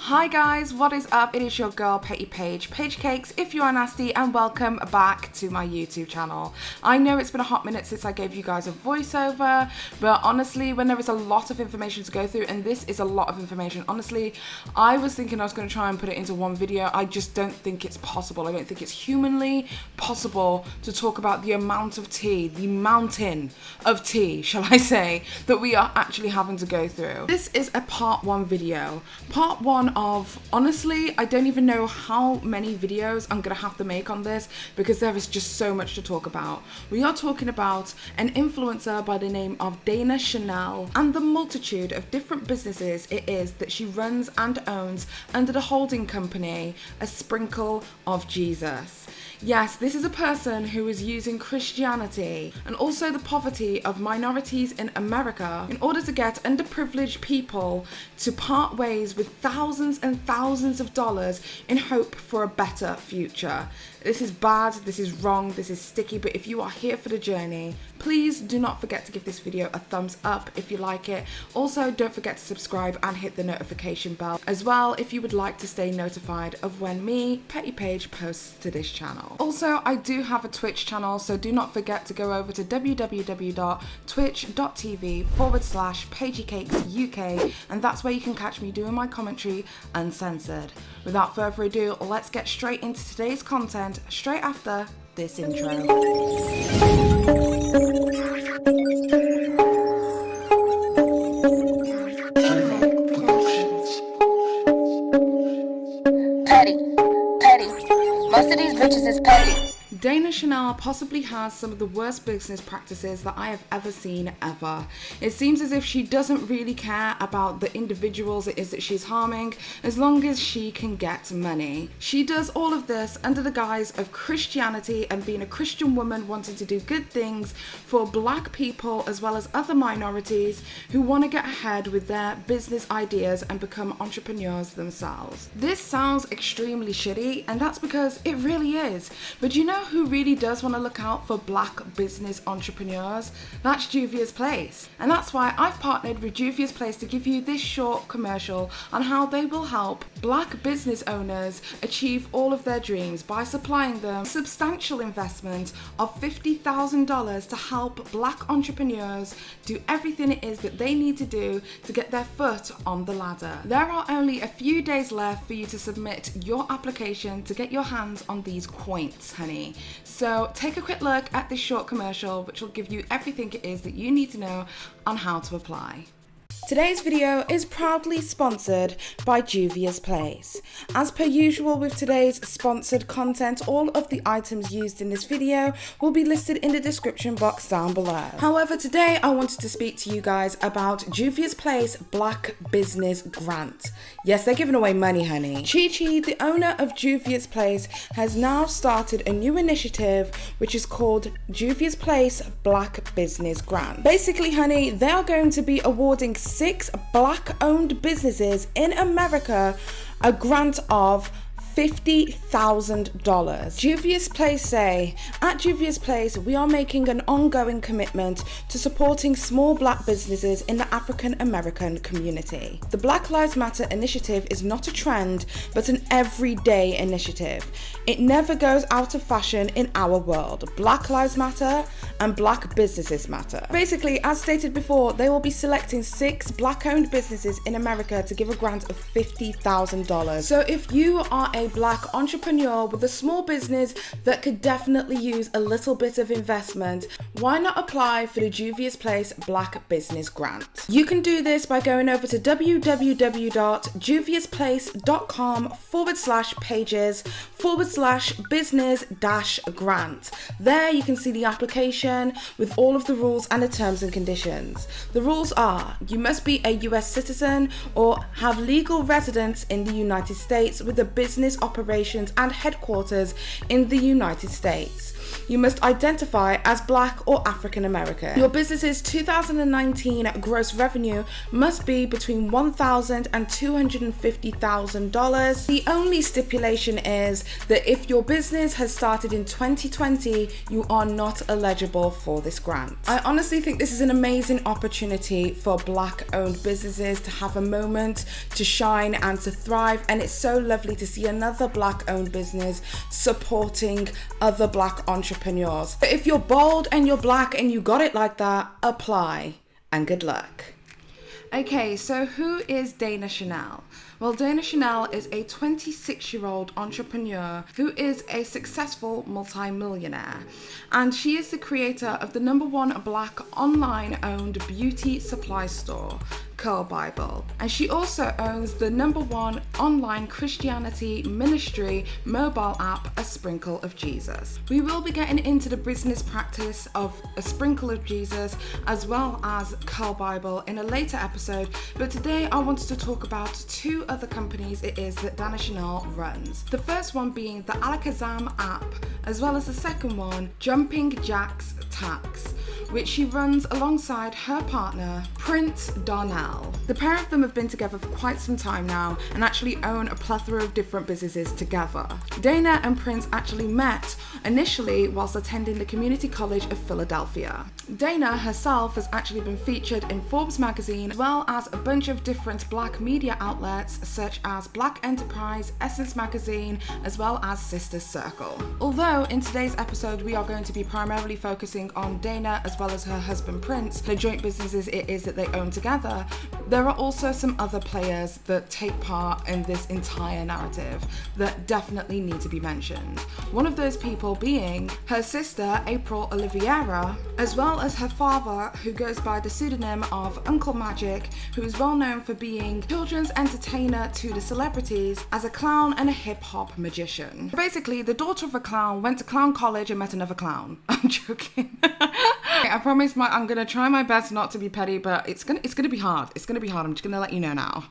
Hi guys, what is up? It is your girl Paige Cakes if you are nasty, and welcome back to my YouTube channel. I know it's been a hot minute since I gave you guys a voiceover, but honestly, when there is a lot of information to go through, and this is a lot of information, honestly, I was thinking I was going to try and put it into one video. I just don't think it's possible. I don't think it's humanly possible to talk about the amount of tea, the mountain of tea, shall I say, that we are actually having to go through. This is a part one video. Part one of, honestly, I don't even know how many videos I'm gonna have to make on this because there is just so much to talk about. We are talking about an influencer by the name of Dana Chanel and the multitude of different businesses it is that she runs and owns under the holding company A Sprinkle of Jesus. Yes, this is a person who is using Christianity and also the poverty of minorities in America in order to get underprivileged people to part ways with thousands and thousands of dollars in hope for a better future. This is bad, this is wrong, this is sticky, but if you are here for the journey, please do not forget to give this video a thumbs up if you like it. Also, don't forget to subscribe and hit the notification bell as well if you would like to stay notified of when me, Petty Paige, posts to this channel. Also, I do have a Twitch channel, so do not forget to go over to www.twitch.tv/PaigeChristieUK, and that's where you can catch me doing my commentary uncensored. Without further ado, let's get straight into today's content straight after this intro. Petty. Most of these bitches is petty. Dana Chanel possibly has some of the worst business practices that I have ever seen ever. It seems as if she doesn't really care about the individuals it is that she's harming as long as she can get money. She does all of this under the guise of Christianity and being a Christian woman wanting to do good things for black people as well as other minorities who want to get ahead with their business ideas and become entrepreneurs themselves. This sounds extremely shitty, and that's because it really is. But you know who really does want to look out for black business entrepreneurs? That's Juvia's Place. And that's why I've partnered with Juvia's Place to give you this short commercial on how they will help black business owners achieve all of their dreams by supplying them a substantial investment of $50,000 to help black entrepreneurs do everything it is that they need to do to get their foot on the ladder. There are only a few days left for you to submit your application to get your hands on these coins, honey. So take a quick look at this short commercial, which will give you everything it is that you need to know on how to apply. Today's video is proudly sponsored by Juvia's Place. As per usual with today's sponsored content, all of the items used in this video will be listed in the description box down below. However, today I wanted to speak to you guys about Juvia's Place Black Business Grant. Yes, they're giving away money, honey. Chi, the owner of Juvia's Place, has now started a new initiative which is called Juvia's Place Black Business Grant. Basically, honey, they are going to be awarding 6 black-owned businesses in America a grant of $50,000. Juvia's Place say, at Juvia's Place, we are making an ongoing commitment to supporting small black businesses in the African American community. The Black Lives Matter initiative is not a trend, but an everyday initiative. It never goes out of fashion in our world. Black Lives Matter and black businesses matter. Basically, as stated before, they will be selecting 6 black-owned businesses in America to give a grant of $50,000. So if you are a black entrepreneur with a small business that could definitely use a little bit of investment, why not apply for the Juvia's Place Black Business Grant? You can do this by going over to www.juviasplace.com/pages/business-grant. There you can see the application with all of the rules and the terms and conditions. The rules are: you must be a US citizen or have legal residence in the United States with a business operations and headquarters in the United States. You must identify as Black or African American. Your business's 2019 gross revenue must be between $1,000 and $250,000. The only stipulation is that if your business has started in 2020, you are not eligible for this grant. I honestly think this is an amazing opportunity for Black-owned businesses to have a moment to shine and to thrive, and it's so lovely to see another Black-owned business supporting other Black entrepreneurs. But if you're bold and you're Black and you got it like that, apply and good luck. Okay, so who is Dana Chanel? Well, Dana Chanel is a 26-year-old entrepreneur who is a successful multi-millionaire, and she is the creator of the #1 Black online-owned beauty supply store, Curl Bible, and she also owns the #1 online Christianity ministry mobile app, A Sprinkle of Jesus. We will be getting into the business practice of A Sprinkle of Jesus as well as Curl Bible in a later episode, but today I wanted to talk about two other companies it is that Dana Chanel runs. The first one being the Alakazam app, as well as the second one, Jumping Jacks Tax, which she runs alongside her partner, Prince Darnell. The pair of them have been together for quite some time now and actually own a plethora of different businesses together. Dana and Prince actually met initially whilst attending the Community College of Philadelphia. Dana herself has actually been featured in Forbes magazine as well as a bunch of different Black media outlets such as Black Enterprise, Essence magazine, as well as Sisters Circle. Although in today's episode we are going to be primarily focusing on Dana as well as her husband Prince, the joint businesses it is that they own together, there are also some other players that take part in this entire narrative that definitely need to be mentioned. One of those people being her sister April Oliveira, as well as her father, who goes by the pseudonym of Uncle Magic, who is well known for being children's entertainer to the celebrities as a clown and a hip-hop magician. Basically, the daughter of a clown went to clown college and met another clown. I'm joking. I promise I'm gonna try my best not to be petty, but it's gonna be hard. It's gonna be hard. I'm just gonna let you know now.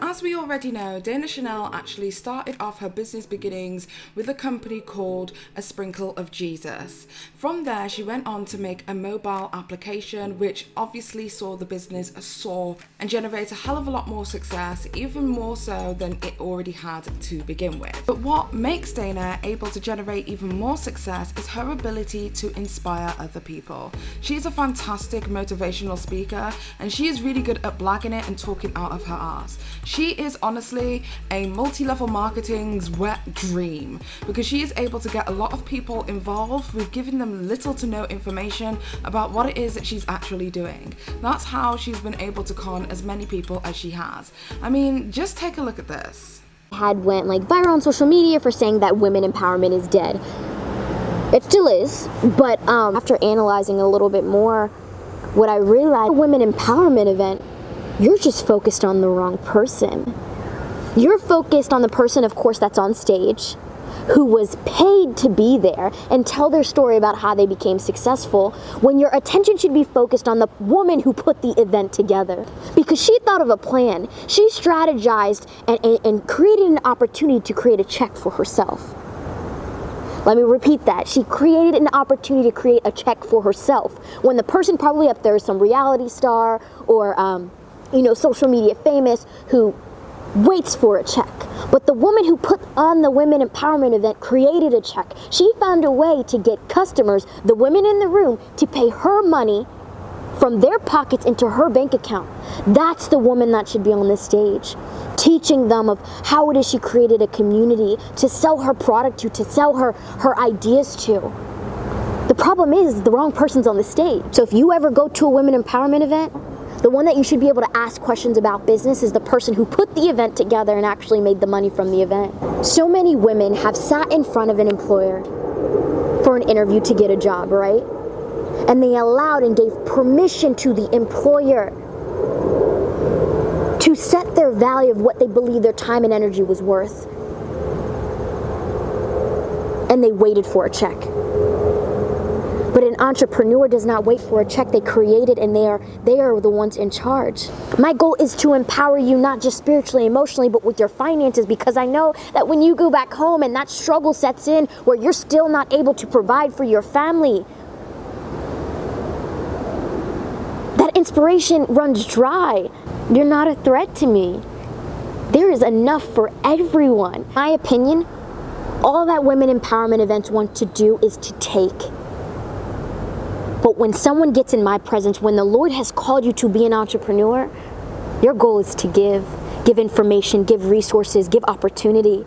As we already know, Dana Chanel actually started off her business beginnings with a company called A Sprinkle of Jesus. From there, she went on to make a mobile application, which obviously saw the business soar and generate a hell of a lot more success, even more so than it already had to begin with. But what makes Dana able to generate even more success is her ability to inspire other people. She is a fantastic motivational speaker, and she is really good at blagging it and talking out of her ass. She is honestly a multi-level marketing's wet dream because she is able to get a lot of people involved with giving them little to no information about what it is that she's actually doing. That's how she's been able to con as many people as she has. I mean, just take a look at this. Had went viral on social media for saying that women empowerment is dead. It still is, but after analyzing a little bit more, what I realized, a women empowerment event, you're just focused on the wrong person. You're focused on the person, of course, that's on stage, who was paid to be there and tell their story about how they became successful, when your attention should be focused on the woman who put the event together. Because she thought of a plan. She strategized and created an opportunity to create a check for herself. Let me repeat that. She created an opportunity to create a check for herself, when the person probably up there is some reality star or social media famous who waits for a check. But the woman who put on the women empowerment event created a check. She found a way to get customers, the women in the room, to pay her money from their pockets into her bank account. That's the woman that should be on this stage, teaching them of how it is she created a community to sell her product to sell her ideas to. The problem is the wrong person's on the stage. So if you ever go to a women empowerment event, the one that you should be able to ask questions about business is the person who put the event together and actually made the money from the event. So many women have sat in front of an employer for an interview to get a job, right? And they allowed and gave permission to the employer to set their value of what they believe their time and energy was worth. And they waited for a check. But an entrepreneur does not wait for a check. They create it, and they are the ones in charge. My goal is to empower you, not just spiritually, emotionally, but with your finances, because I know that when you go back home and that struggle sets in where you're still not able to provide for your family, that inspiration runs dry. You're not a threat to me. There is enough for everyone. In my opinion, all that women empowerment events want to do is to take. But when someone gets in my presence, when the Lord has called you to be an entrepreneur, your goal is to give information, give resources, give opportunity.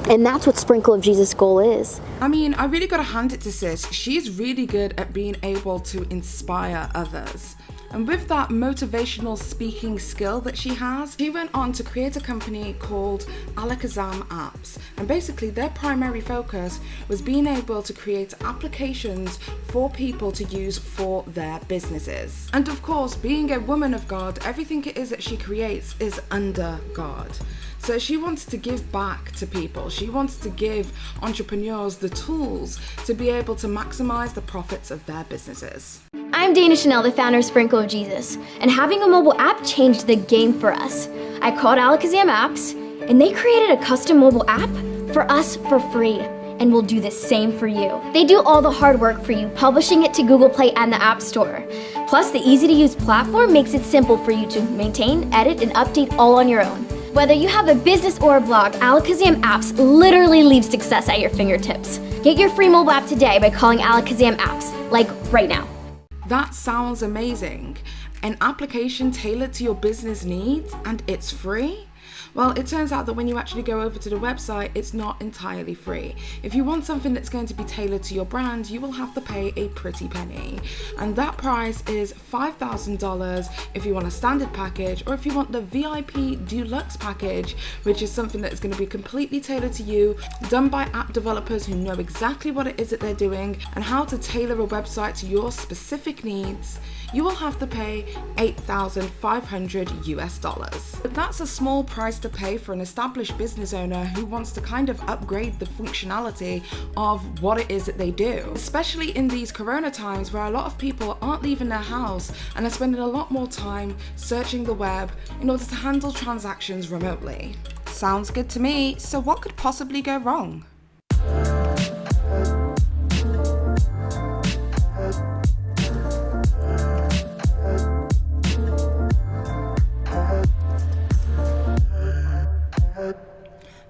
And that's what Sprinkle of Jesus' goal is. I mean, I really gotta hand it to sis. She's really good at being able to inspire others. And with that motivational speaking skill that she has, she went on to create a company called Alakazam Apps. And basically their primary focus was being able to create applications for people to use for their businesses. And of course, being a woman of God, everything it is that she creates is under God. So she wants to give back to people. She wants to give entrepreneurs the tools to be able to maximize the profits of their businesses. I'm Dana Chanel, the founder of Sprinkle of Jesus, and having a mobile app changed the game for us. I called Alakazam Apps, and they created a custom mobile app for us for free, and will do the same for you. They do all the hard work for you, publishing it to Google Play and the App Store. Plus, the easy-to-use platform makes it simple for you to maintain, edit, and update all on your own. Whether you have a business or a blog, Alakazam Apps literally leave success at your fingertips. Get your free mobile app today by calling Alakazam Apps, like right now. That sounds amazing. An application tailored to your business needs, and it's free? Well, it turns out that when you actually go over to the website, it's not entirely free. If you want something that's going to be tailored to your brand, you will have to pay a pretty penny. And that price is $5,000 if you want a standard package, or if you want the VIP Deluxe package, which is something that is going to be completely tailored to you, done by app developers who know exactly what it is that they're doing and how to tailor a website to your specific needs. You will have to pay $8,500 US. But that's a small price to pay for an established business owner who wants to kind of upgrade the functionality of what it is that they do. Especially in these corona times where a lot of people aren't leaving their house and are spending a lot more time searching the web in order to handle transactions remotely. Sounds good to me, so what could possibly go wrong?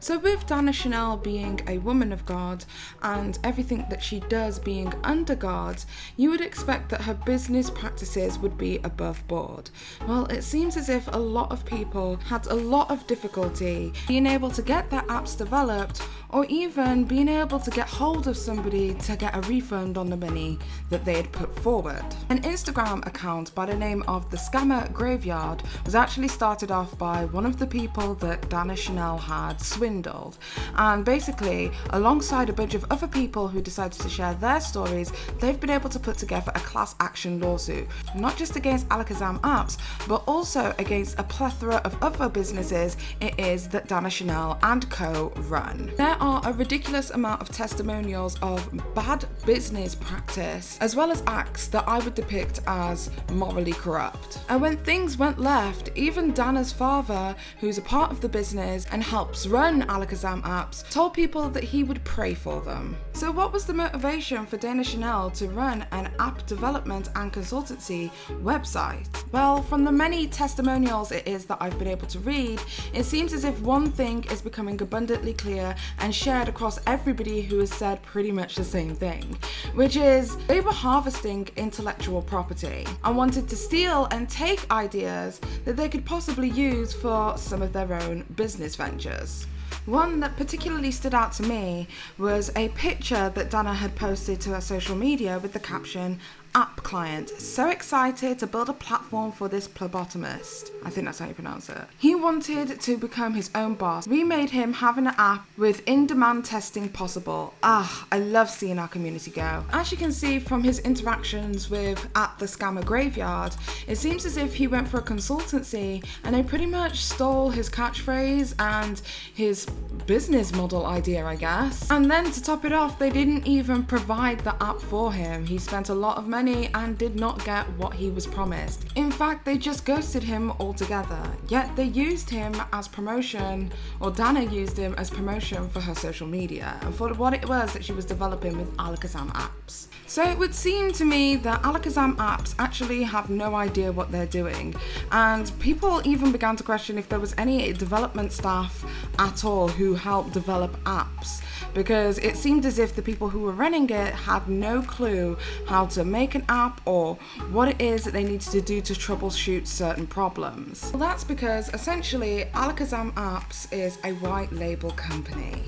So with Dana Chanel being a woman of God and everything that she does being under God, you would expect that her business practices would be above board. Well, it seems as if a lot of people had a lot of difficulty being able to get their apps developed, or even being able to get hold of somebody to get a refund on the money that they had put forward. An Instagram account by the name of The Scammer Graveyard was actually started off by one of the people that Dana Chanel had swindled. And basically, alongside a bunch of other people who decided to share their stories, they've been able to put together a class action lawsuit, not just against Alakazam Apps, but also against a plethora of other businesses it is that Dana Chanel and co run. There are a ridiculous amount of testimonials of bad business practice, as well as acts that I would depict as morally corrupt. And when things went left, even Dana's father, who's a part of the business and helps run Alakazam Apps, told people that he would pray for them. So what was the motivation for Dana Chanel to run an app development and consultancy website? Well, from the many testimonials it is that I've been able to read, it seems as if one thing is becoming abundantly clear and shared across everybody who has said pretty much the same thing, which is they were harvesting intellectual property and wanted to steal and take ideas that they could possibly use for some of their own business ventures. One that particularly stood out to me was a picture that Dana had posted to her social media with the caption, "App client, so excited to build a platform for this phlebotomist." I think that's how you pronounce it. He wanted to become his own boss. We made him having an app with in-demand testing possible. I love seeing our community go. As you can see from his interactions with at the Scammer Graveyard, it seems as if he went for a consultancy and they pretty much stole his catchphrase and his business model idea, I guess. And then to top it off, they didn't even provide the app for him. He spent a lot of money and did not get what he was promised. In fact, they just ghosted him altogether. Yet they used him as promotion, or Dana used him as promotion for her social media and for what it was that she was developing with Alakazam apps. So it would seem to me that Alakazam apps actually have no idea what they're doing, and people even began to question if there was any development staff at all who helped develop apps, because it seemed as if the people who were running it had no clue how to make an app or what it is that they needed to do to troubleshoot certain problems. Well, that's because essentially Alakazam Apps is a white label company.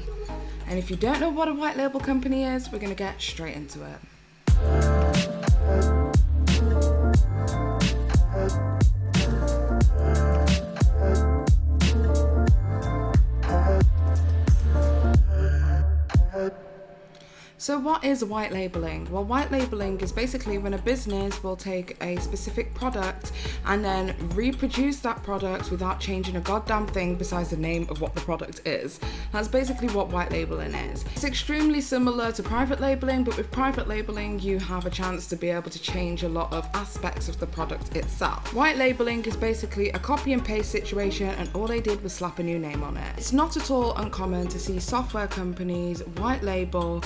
And if you don't know what a white label company is, we're going to get straight into it. So what is white labeling? Well, white labeling is basically when a business will take a specific product and then reproduce that product without changing a goddamn thing besides the name of what the product is. That's basically what white labeling is. It's extremely similar to private labeling, but with private labeling you have a chance to be able to change a lot of aspects of the product itself. White labeling is basically a copy and paste situation, and all they did was slap a new name on it. It's not at all uncommon to see software companies white label,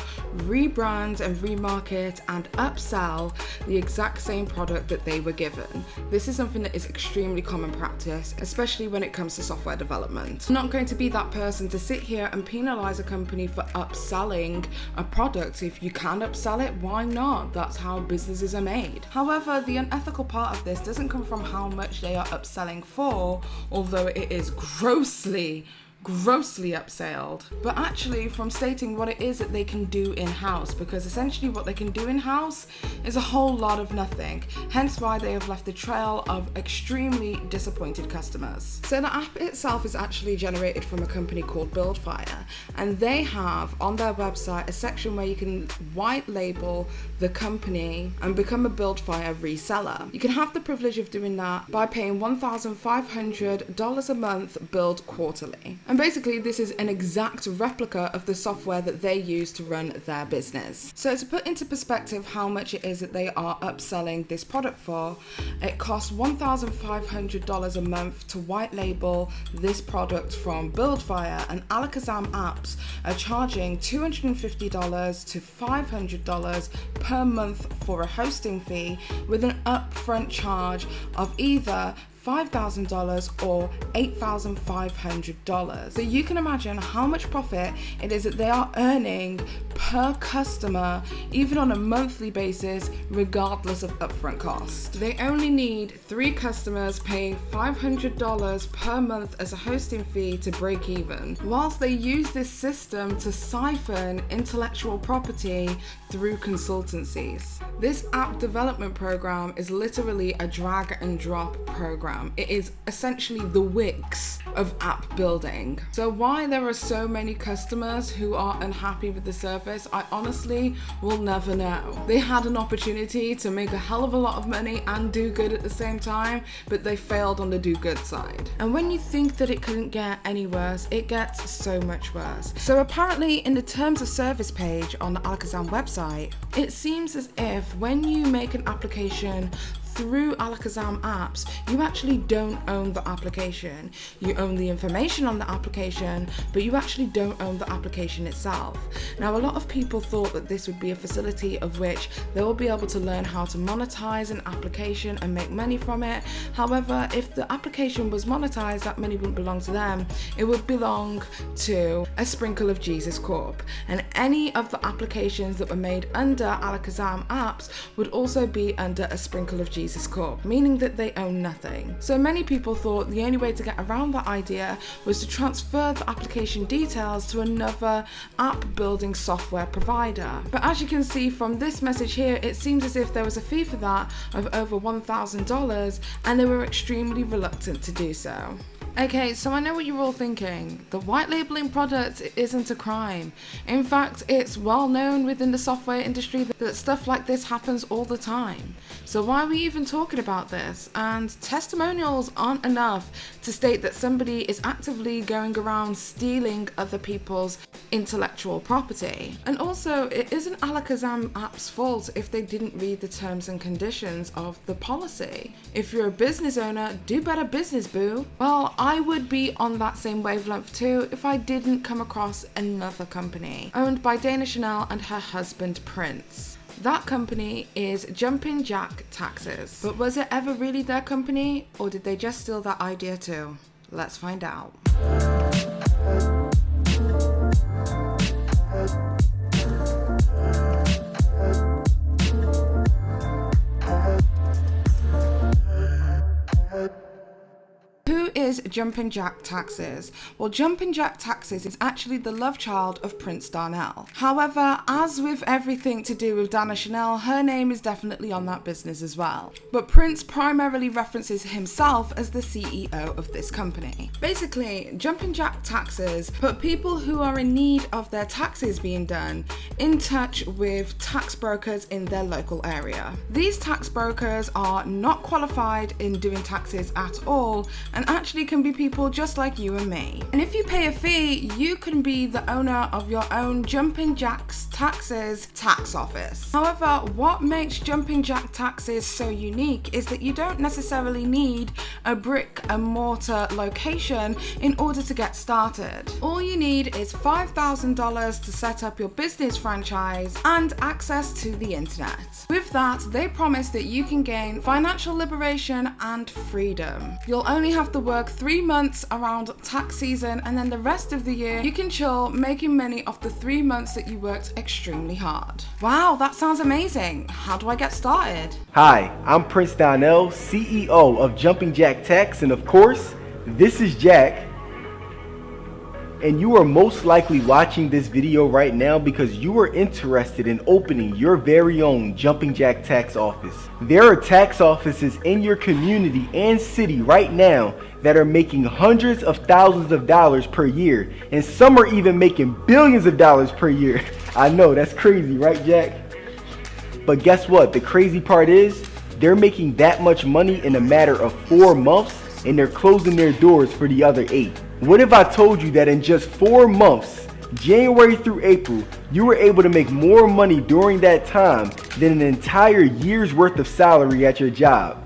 rebrand and remarket and upsell the exact same product that they were given. This is something that is extremely common practice, especially when it comes to software development. I'm not going to be that person to sit here and penalize a company for upselling a product. If you can upsell it, why not? That's how businesses are made. However, the unethical part of this doesn't come from how much they are upselling for, although it is grossly upselled, but actually from stating what it is that they can do in-house, because essentially what they can do in-house is a whole lot of nothing, hence why they have left a trail of extremely disappointed customers. So the app itself is actually generated from a company called Buildfire, and they have on their website a section where you can white label the company and become a Buildfire reseller. You can have the privilege of doing that by paying $1,500 a month billed quarterly. And basically this is an exact replica of the software that they use to run their business. So to put into perspective how much it is that they are upselling this product for, it costs $1,500 a month to white label this product from Buildfire, and Alakazam Apps are charging $250 to $500 per month for a hosting fee, with an upfront charge of either $5,000 or $8,500. So you can imagine how much profit it is that they are earning per customer, even on a monthly basis, regardless of upfront cost. They only need 3 customers paying $500 per month as a hosting fee to break even, whilst they use this system to siphon intellectual property through consultancies. This app development program is literally a drag and drop program. It is essentially the Wix of app building. So why there are so many customers who are unhappy with the service, I honestly will never know. They had an opportunity to make a hell of a lot of money and do good at the same time, but they failed on the do good side. And when you think that it couldn't get any worse, it gets so much worse. So apparently in the terms of service page on the Alakazam website, it seems as if when you make an application through Alakazam Apps, you actually don't own the application. You own the information on the application, but you actually don't own the application itself. Now, a lot of people thought that this would be a facility of which they will be able to learn how to monetize an application and make money from it. However, if the application was monetized, that money wouldn't belong to them. It would belong to a Sprinkle of Jesus Corp. And any of the applications that were made under Alakazam Apps would also be under a Sprinkle of Jesus Corp, meaning that they own nothing. So many people thought the only way to get around that idea was to transfer the application details to another app building software provider. But as you can see from this message here, it seems as if there was a fee for that of over $1,000, and they were extremely reluctant to do so. Okay, so I know what you're all thinking. The white labeling product isn't a crime. In fact, it's well known within the software industry that stuff like this happens all the time. So why are we even talking about this? And testimonials aren't enough to state that somebody is actively going around stealing other people's intellectual property. And also, it isn't Alakazam app's fault if they didn't read the terms and conditions of the policy. If you're a business owner, do better business, boo. Well, I would be on that same wavelength too if I didn't come across another company owned by Dana Chanel and her husband Prince. That company is Jumpin' Jack Taxes. But was it ever really their company, or did they just steal that idea too? Let's find out. Who is Jumpin' Jack Taxes? Well, Jumpin' Jack Taxes is actually the love child of Prince Darnell. However, as with everything to do with Dana Chanel, her name is definitely on that business as well. But Prince primarily references himself as the CEO of this company. Basically, Jumpin' Jack Taxes put people who are in need of their taxes being done in touch with tax brokers in their local area. These tax brokers are not qualified in doing taxes at all, and actually can be people just like you and me. And if you pay a fee, you can be the owner of your own Jumpin' Jack's Taxes tax office. However, what makes Jumpin' Jack Taxes so unique is that you don't necessarily need a brick and mortar location in order to get started. All you need is $5,000 to set up your business franchise and access to the internet. With that, they promise that you can gain financial liberation and freedom. You'll only have to work 3 months around tax season, and then the rest of the year you can chill, making money off the 3 months that you worked extremely hard. Wow, that sounds amazing. How do I get started? Hi, I'm Prince Darnell, CEO of Jumpin' Jack Tax, and of course, this is Jack. And you are most likely watching this video right now because you are interested in opening your very own Jumpin' Jack Tax office. There are tax offices in your community and city right now that are making hundreds of thousands of dollars per year, and some are even making billions of dollars per year. I know, that's crazy, right, Jack? But guess what? The crazy part is they're making that much money in a matter of 4 months, and they're closing their doors for the other 8. What if I told you that in just 4 months, January through April, you were able to make more money during that time than an entire year's worth of salary at your job?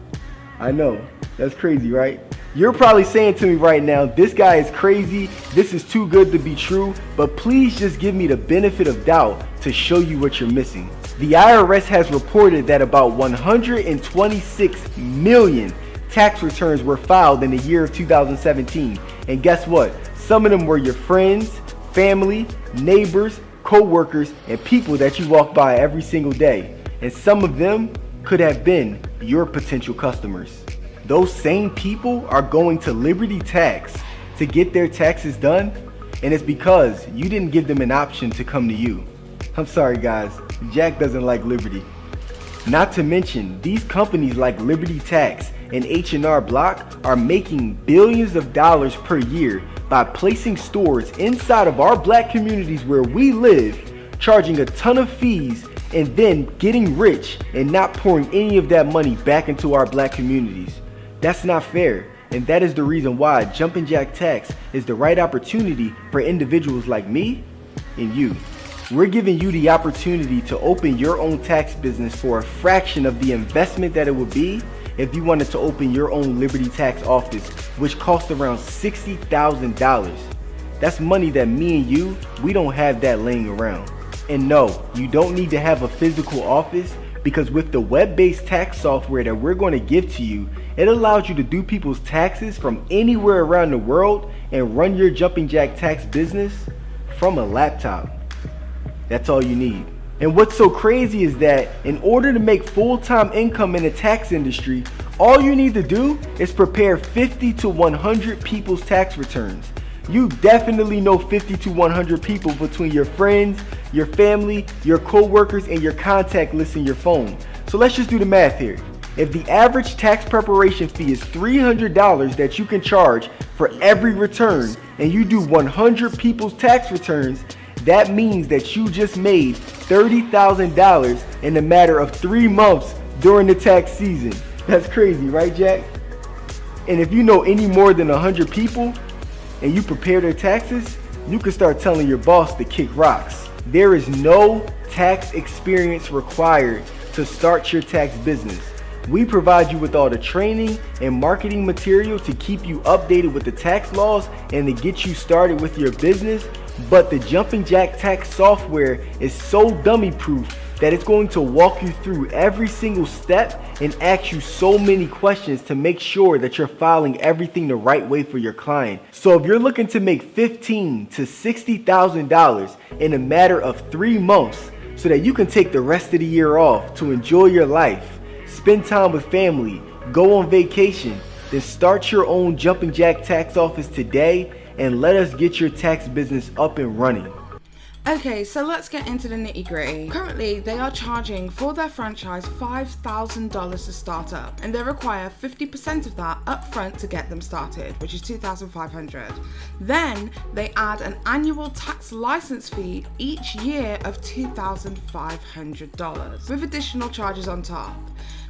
I know, that's crazy, right? You're probably saying to me right now, this guy is crazy, this is too good to be true, but please just give me the benefit of doubt to show you what you're missing. The IRS has reported that about 126 million tax returns were filed in the year of 2017. And guess what? Some of them were your friends, family, neighbors, co-workers, and people that you walk by every single day. And some of them could have been your potential customers. Those same people are going to Liberty Tax to get their taxes done, and it's because you didn't give them an option to come to you. I'm sorry guys, Jack doesn't like Liberty. Not to mention, these companies like Liberty Tax and H&R Block are making billions of dollars per year by placing stores inside of our black communities where we live, charging a ton of fees, and then getting rich and not pouring any of that money back into our black communities. That's not fair, and that is the reason why Jumpin' Jack Tax is the right opportunity for individuals like me and you. We're giving you the opportunity to open your own tax business for a fraction of the investment that it would be if you wanted to open your own Liberty Tax office, which costs around $60,000. That's money that me and you, we don't have that laying around. And no, you don't need to have a physical office, because with the web-based tax software that we're going to give to you, it allows you to do people's taxes from anywhere around the world and run your Jumpin' Jack Tax business from a laptop. That's all you need. And what's so crazy is that in order to make full-time income in the tax industry, all you need to do is prepare 50 to 100 people's tax returns. You definitely know 50 to 100 people between your friends, your family, your co-workers, and your contact list in your phone. So let's just do the math here. If the average tax preparation fee is $300 that you can charge for every return, and you do 100 people's tax returns, that means that you just made $30,000 in a matter of 3 months during the tax season. That's crazy, right, Jack? And if you know any more than 100 people and you prepare their taxes, you can start telling your boss to kick rocks. There is no tax experience required to start your tax business. We provide you with all the training and marketing material to keep you updated with the tax laws and to get you started with your business. But the Jumping Jack tax software is so dummy proof that it's going to walk you through every single step and ask you so many questions to make sure that you're filing everything the right way for your client. So if you're looking to make $15,000 to $60,000 in a matter of 3 months so that you can take the rest of the year off to enjoy your life, spend time with family, go on vacation, then start your own Jumping Jack tax office today and let us get your tax business up and running. Okay, so let's get into the nitty gritty. Currently, they are charging for their franchise $5,000 to start up, and they require 50% of that upfront to get them started, which is $2,500. Then they add an annual tax license fee each year of $2,500 with additional charges on top.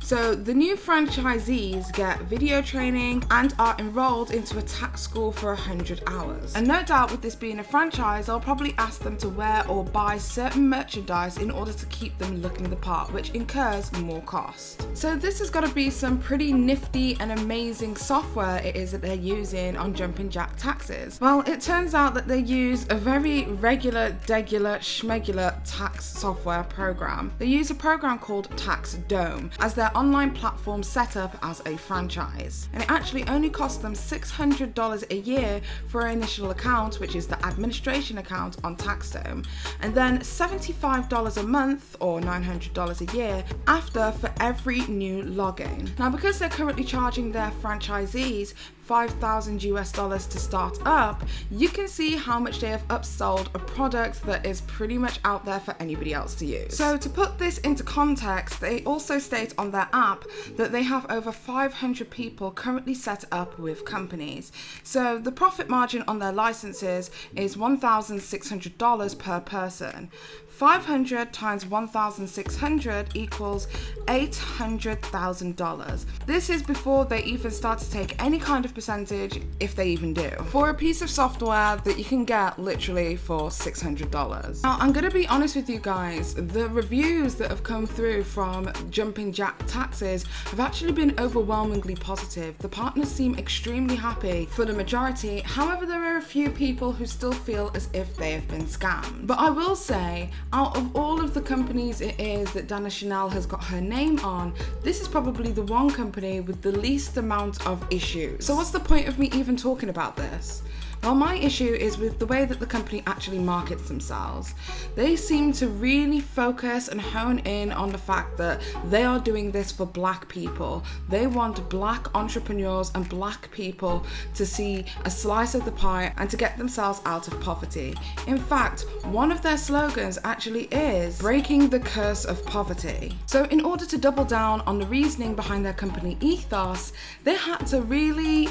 So the new franchisees get video training and are enrolled into a tax school for 100 hours. And no doubt with this being a franchise, I'll probably ask them to wear or buy certain merchandise in order to keep them looking the part, which incurs more cost. So this has got to be some pretty nifty and amazing software it is that they're using on Jumping Jack Taxes. Well, it turns out that they use a very regular, degular, schmegular tax software program. They use a program called Condone as their online platform set up as a franchise, and it actually only costs them $600 a year for an initial account, which is the administration account on Taxdome, and then $75 a month or $900 a year after for every new login. Now, because they're currently charging their franchisees $5,000 to start up, you can see how much they have upsold a product that is pretty much out there for anybody else to use. So to put this into context, they also state on their app that they have over 500 people currently set up with companies. So the profit margin on their licenses is $1,600 per person. 500 times 1,600 equals $800,000. This is before they even start to take any kind of percentage, if they even do, for a piece of software that you can get literally for $600. Now, I'm gonna be honest with you guys, the reviews that have come through from Jumping Jack Taxes have actually been overwhelmingly positive. The partners seem extremely happy for the majority. However, there are a few people who still feel as if they have been scammed. But I will say, out of all of the companies it is that Dana Chanel has got her name on, this is probably the one company with the least amount of issues. So what's the point of me even talking about this? Well, my issue is with the way that the company actually markets themselves. They seem to really focus and hone in on the fact that they are doing this for black people. They want black entrepreneurs and black people to see a slice of the pie and to get themselves out of poverty. In fact, one of their slogans actually is breaking the curse of poverty. So in order to double down on the reasoning behind their company ethos, they had to really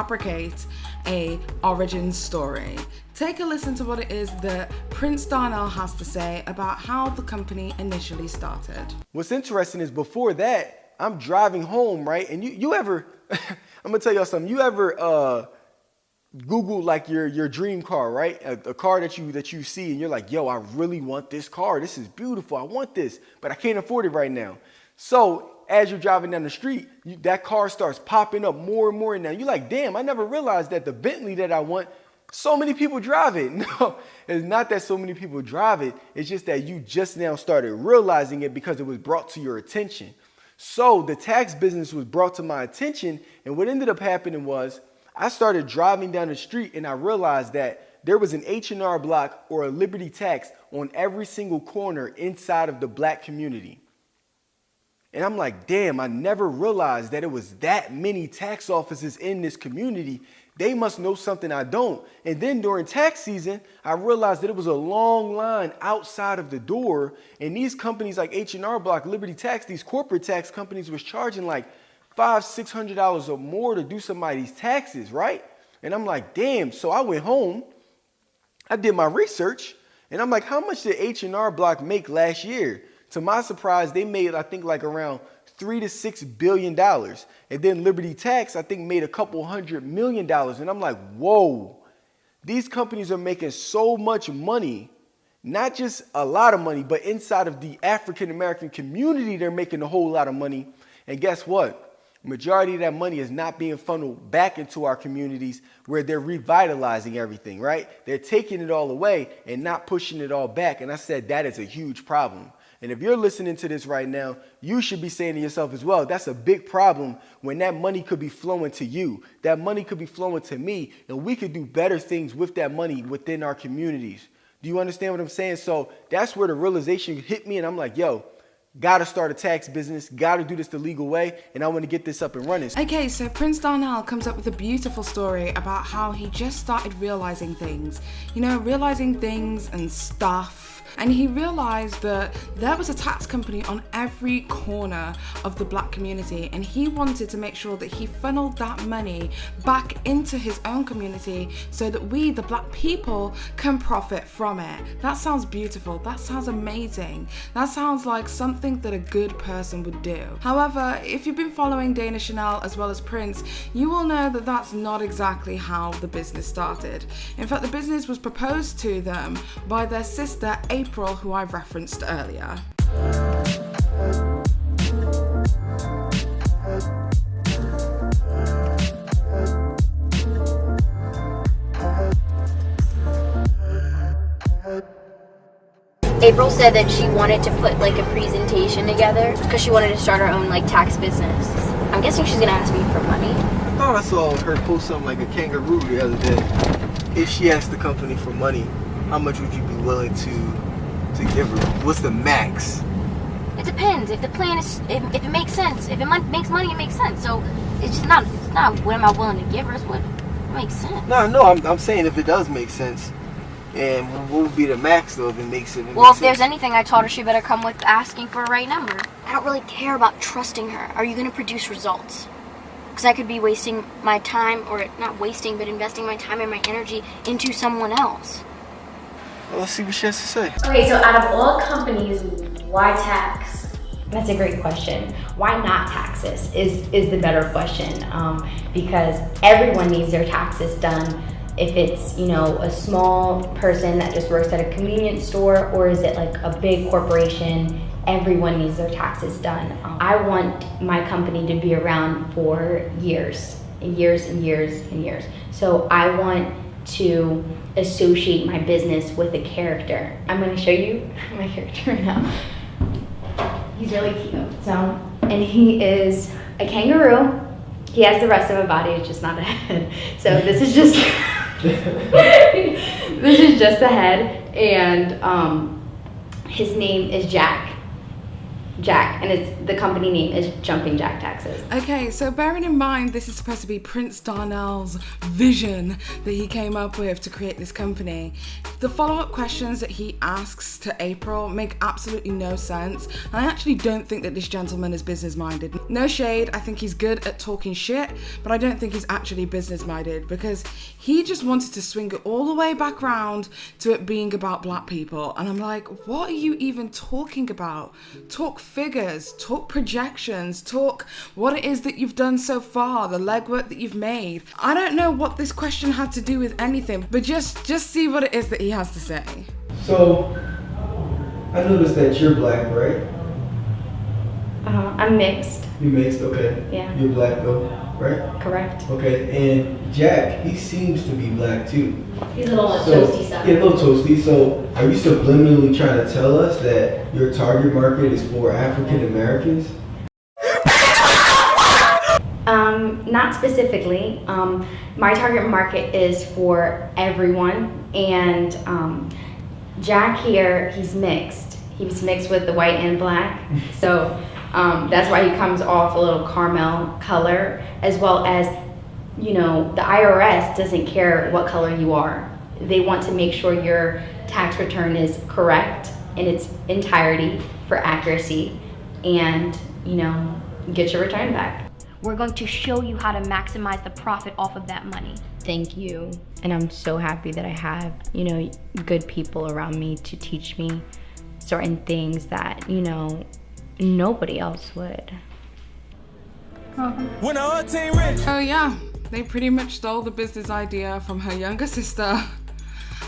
fabricate a origin story. Take a listen to what it is that Prince Darnell has to say about how the company initially started. What's interesting is before that, I'm driving home, right? And you ever, I'm gonna tell y'all something. You ever Google like your dream car, right? A car that you see and you're like, yo, I really want this car. This is beautiful. I want this, but I can't afford it right now. So as you're driving down the street, that car starts popping up more and more. And now you're like, damn, I never realized that the Bentley that I want, so many people drive it. No, it's not that so many people drive it. It's just that you just now started realizing it because it was brought to your attention. So the tax business was brought to my attention. And what ended up happening was I started driving down the street and I realized that there was an H&R Block or a Liberty Tax on every single corner inside of the black community. And I'm like, damn, I never realized that it was that many tax offices in this community. They must know something I don't. And then during tax season, I realized that it was a long line outside of the door. And these companies like H&R Block, Liberty Tax, these corporate tax companies was charging like $500-600 or more to do somebody's taxes, right? And I'm like, damn. So I went home, I did my research, and I'm like, how much did H&R Block make last year? To my surprise, they made, I think, like around $3 to $6 billion. And then Liberty Tax, I think, made a couple $100 million. And I'm like, whoa, these companies are making so much money, not just a lot of money, but inside of the African-American community, they're making a whole lot of money. And guess what? Majority of that money is not being funneled back into our communities where they're revitalizing everything, right? They're taking it all away and not pushing it all back. And I said, that is a huge problem. And if you're listening to this right now, you should be saying to yourself as well, that's a big problem when that money could be flowing to you. That money could be flowing to me, and we could do better things with that money within our communities. Do you understand what I'm saying? So that's where the realization hit me, and I'm like, yo, gotta start a tax business, gotta do this the legal way, and I want to get this up and running. Okay, so Prince Darnell comes up with a beautiful story about how he just started realizing things. You know, realizing things and stuff. And he realized that there was a tax company on every corner of the black community, and he wanted to make sure that he funneled that money back into his own community so that we, the black people, can profit from it. That sounds beautiful. That sounds amazing. That sounds like something that a good person would do. However, if you've been following Dana Chanel as well as Prince, you will know that that's not exactly how the business started. In fact, the business was proposed to them by their sister, April, who I referenced earlier. April said that she wanted to put like a presentation together because she wanted to start her own like tax business. I'm guessing she's gonna ask me for money. I thought I saw her post something like a kangaroo the other day. If she asked the company for money, how much would you be willing to give her? What's the max? It depends. If the plan is, if it makes sense. If it makes money, it makes sense. So it's just not. It's not what am I willing to give her. It's what makes sense. No. I'm saying if it does make sense. And what would be the max though if it makes it? Well, if there's anything, I told her she better come with asking for a right number. I don't really care about trusting her. Are you going to produce results? Because I could be wasting my time, or not wasting, but investing my time and my energy into someone else. Well, let's see what she has to say. Okay, so out of all companies, why tax? That's a great question. Why not taxes is the better question, because everyone needs their taxes done. If it's, you know, a small person that just works at a convenience store, or is it like a big corporation, everyone needs their taxes done. I want my company to be around for years and years and years and years. So I want to associate my business with a character. I'm going to show you my character right now. He's really cute. So, and he is a kangaroo. He has the rest of a body, it's just not a head. So this is just this is just the head, and his name is Jack, and the company name is Jumping Jack Taxes. Okay, so bearing in mind this is supposed to be Prince Darnell's vision that he came up with to create this company, the follow-up questions that he asks to April make absolutely no sense. And I actually don't think that this gentleman is business-minded. No shade, I think he's good at talking shit, but I don't think he's actually business-minded, because he just wanted to swing it all the way back round to it being about black people. And I'm like, what are you even talking about? Talk figures, talk projections, talk what it is that you've done so far, the legwork that you've made. I don't know what this question had to do with anything, but just see what it is that he has to say. So, I noticed that you're black, right? I'm mixed. You're mixed, okay. Yeah. You're black though, right? Correct. Okay, and Jack, he seems to be black too. He's a little toasty stuff. Yeah, a little toasty. So, are you subliminally trying to tell us that your target market is for African Americans? Not specifically. My target market is for everyone, and Jack here, he's mixed. He's mixed with the white and black, so that's why he comes off a little caramel color, as well as you know, the IRS doesn't care what color you are. They want to make sure your tax return is correct in its entirety for accuracy and, you know, get your return back. We're going to show you how to maximize the profit off of that money. Thank you. And I'm so happy that I have, you know, good people around me to teach me certain things that, you know, nobody else would. Oh yeah, they pretty much stole the business idea from her younger sister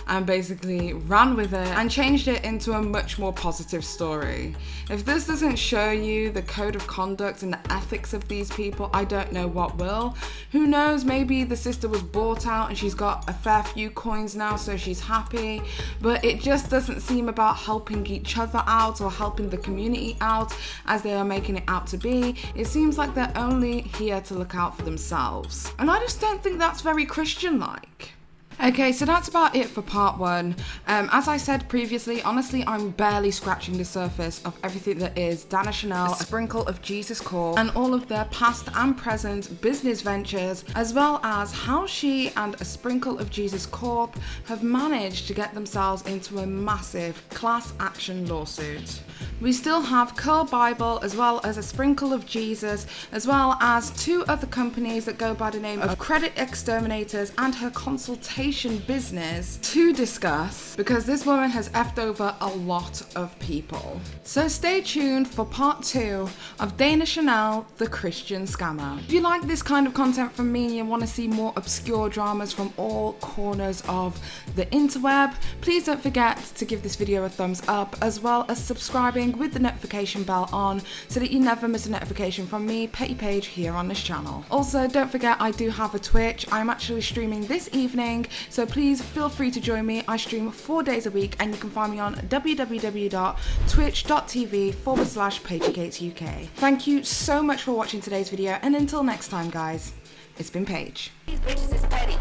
and basically ran with it and changed it into a much more positive story. If this doesn't show you the code of conduct and the ethics of these people, I don't know what will. Who knows, maybe the sister was bought out and she's got a fair few coins now, so she's happy, but it just doesn't seem about helping each other out or helping the community out as they are making it out to be. It seems like they're only here to look out for themselves. And I just don't think that's very Christian-like. Okay, so that's about it for part one. As I said previously, honestly, I'm barely scratching the surface of everything that is Dana Chanel, a sprinkle of Jesus Corp, and all of their past and present business ventures, as well as how she and a sprinkle of Jesus Corp have managed to get themselves into a massive class action lawsuit. We still have Curl Bible, as well as a sprinkle of Jesus, as well as two other companies that go by the name of Credit Exterminators and her consultation business to discuss, because this woman has effed over a lot of people. So stay tuned for part 2 of Dana Chanel, the Christian Scammer. If you like this kind of content from me and you want to see more obscure dramas from all corners of the interweb, please don't forget to give this video a thumbs up, as well as subscribing with the notification bell on so that you never miss a notification from me, Petty Paige, here on this channel. Also, don't forget I do have a Twitch. I'm actually streaming this evening, so please feel free to join me. I stream 4 days a week and you can find me on www.twitch.tv/PaigeChristieUK. Thank you so much for watching today's video, and until next time guys, it's been Paige. These bitches is petty.